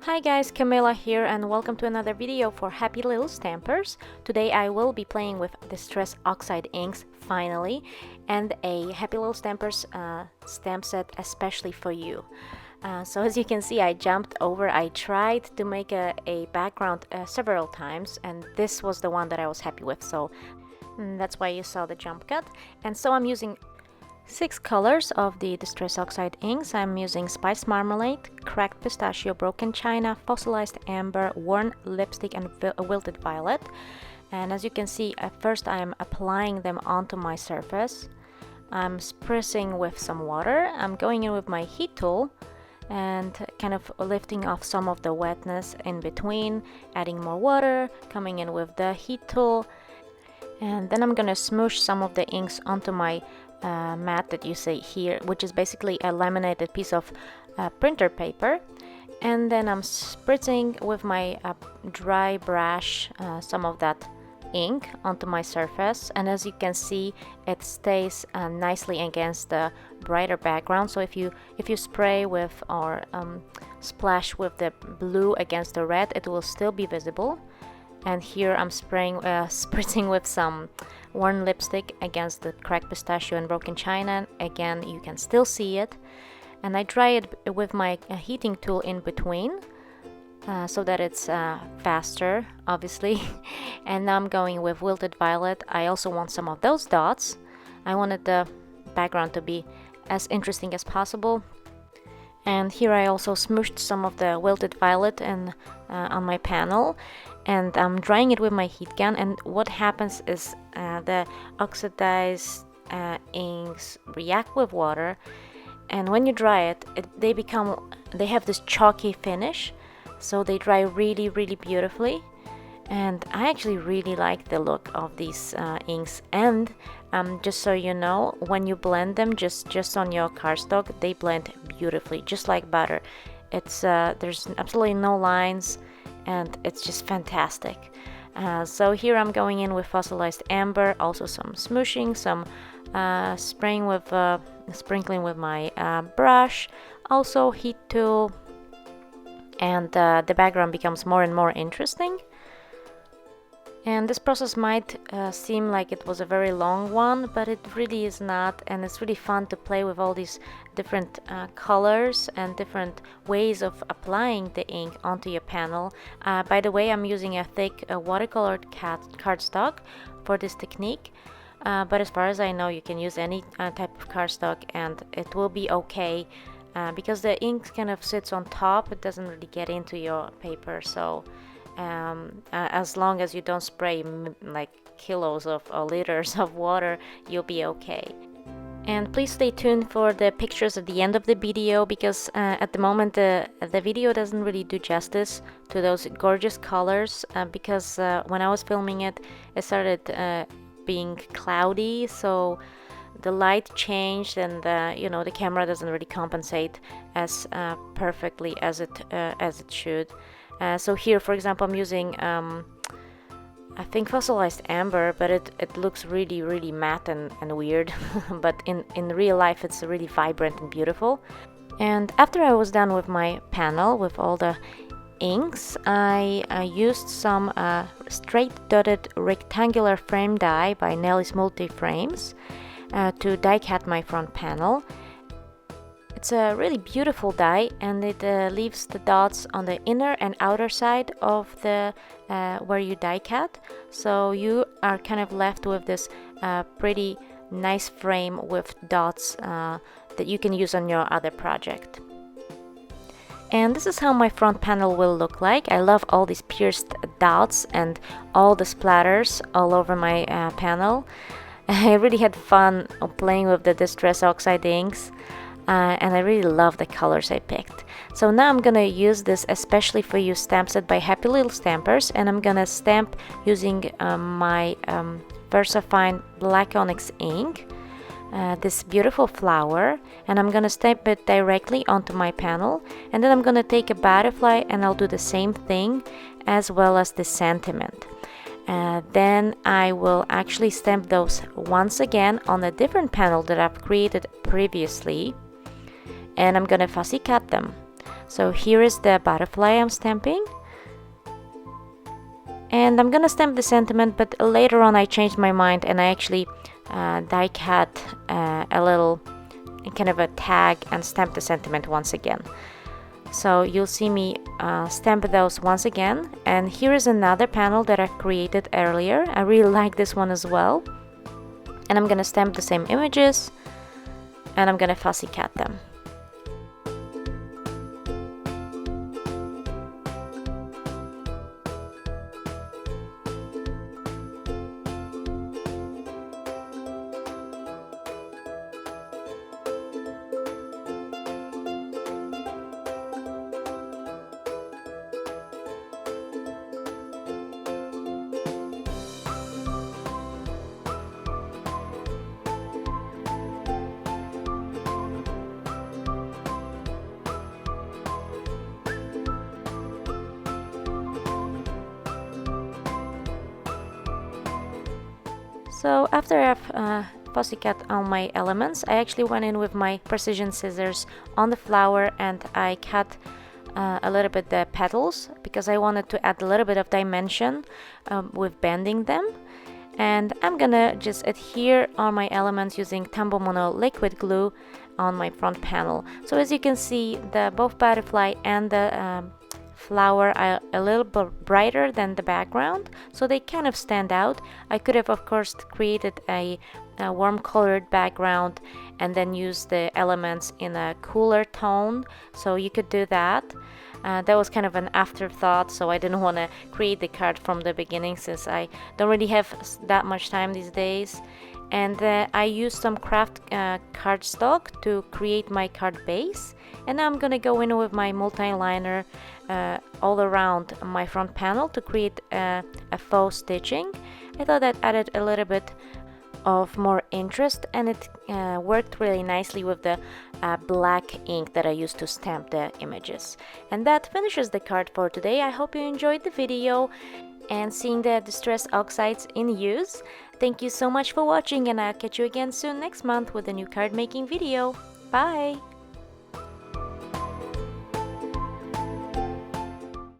Hi guys, Camilla here and welcome to another video for Happy Little Stampers. Today I will be playing with Distress Oxide inks finally, and a Happy Little Stampers stamp set especially for you. So as you can see, I tried to make a background several times, and this was the one that I was happy with, so that's why you saw the jump cut. And so I'm using 6 colors of the Distress Oxide inks. I'm using Spiced Marmalade, Cracked Pistachio, Broken China, Fossilized Amber, Worn Lipstick, and Wilted Violet. And as you can see, at first I'm applying them onto my surface. I'm spritzing with some water. I'm going in with my heat tool and kind of lifting off some of the wetness in between, adding more water, coming in with the heat tool, and then I'm gonna smoosh some of the inks onto my mat that you see here, which is basically a laminated piece of printer paper. And then I'm spritzing with my dry brush some of that ink onto my surface, and as you can see, it stays nicely against the brighter background. So if you spray with or splash with the blue against the red, it will still be visible. And here I'm spritzing with some worn lipstick against the Cracked Pistachio and Broken China. Again, you can still see it. And I dry it with my heating tool in between so that it's faster, obviously. And now I'm going with Wilted Violet. I also want some of those dots. I wanted the background to be as interesting as possible. And here I also smooshed some of the Wilted Violet on my panel, and I'm drying it with my heat gun. And what happens is the oxidized inks react with water, and when you dry it, they have this chalky finish, so they dry really beautifully. And I actually really like the look of these inks. And just so you know, when you blend them just on your cardstock, they blend beautifully, just like butter. It's there's absolutely no lines, and it's just fantastic. So here I'm going in with Fossilized Amber, also some smooshing, some sprinkling with my brush, also heat tool, and the background becomes more and more interesting. And this process might seem like it was a very long one, but it really is not, and it's really fun to play with all these different colors and different ways of applying the ink onto your panel. By the way, I'm using a thick watercolored cardstock for this technique, but as far as I know, you can use any type of cardstock and it will be okay, because the ink kind of sits on top. It doesn't really get into your paper, so as long as you don't spray like kilos or liters of water, you'll be okay. And please stay tuned for the pictures at the end of the video, because at the moment the video doesn't really do justice to those gorgeous colors, because when I was filming it, it started being cloudy, so the light changed, and the camera doesn't really compensate as perfectly as it should. So here, for example, I'm using I think Fossilized Amber, but it looks really matte and weird. But in real life, it's really vibrant and beautiful. And after I was done with my panel with all the inks, I used some straight dotted rectangular frame die by Nelly's Multi Frames to die cut my front panel. It's a really beautiful die, and it leaves the dots on the inner and outer side of the where you die cut, so you are kind of left with this pretty nice frame with dots that you can use on your other project. And this is how my front panel will look like. I love all these pierced dots and all the splatters all over my panel. I really had fun playing with the Distress Oxide inks. And I really love the colors I picked. So now I'm gonna use this especially for you stamp set by Happy Little Stampers, and I'm gonna stamp using my VersaFine Black Onyx ink, this beautiful flower, and I'm gonna stamp it directly onto my panel. And then I'm gonna take a butterfly and I'll do the same thing, as well as the sentiment. Then I will actually stamp those once again on a different panel that I've created previously, and I'm gonna fussy cut them. So here is the butterfly I'm stamping. And I'm gonna stamp the sentiment, but later on I changed my mind and I actually die cut a little kind of a tag and stamp the sentiment once again. So you'll see me stamp those once again. And here is another panel that I created earlier. I really like this one as well. And I'm gonna stamp the same images and I'm gonna fussy cut them. So after I've fussy cut all my elements, I actually went in with my precision scissors on the flower and I cut a little bit the petals because I wanted to add a little bit of dimension with bending them. And I'm gonna just adhere on my elements using Tambo Mono liquid glue on my front panel. So as you can see, the both butterfly and the flower are a little bit brighter than the background, so they kind of stand out. I could have of course created a warm colored background and then use the elements in a cooler tone, so you could do that. That was kind of an afterthought, so I didn't want to create the card from the beginning since I don't really have that much time these days. And I used some craft cardstock to create my card base, and now I'm gonna go in with my multi-liner all around my front panel to create a faux stitching. I thought that added a little bit of more interest, and it worked really nicely with the black ink that I used to stamp the images. And that finishes the card for today. I hope you enjoyed the video and seeing the Distress Oxides in use. Thank you so much for watching, and I'll catch you again soon next month with a new card making video. Bye!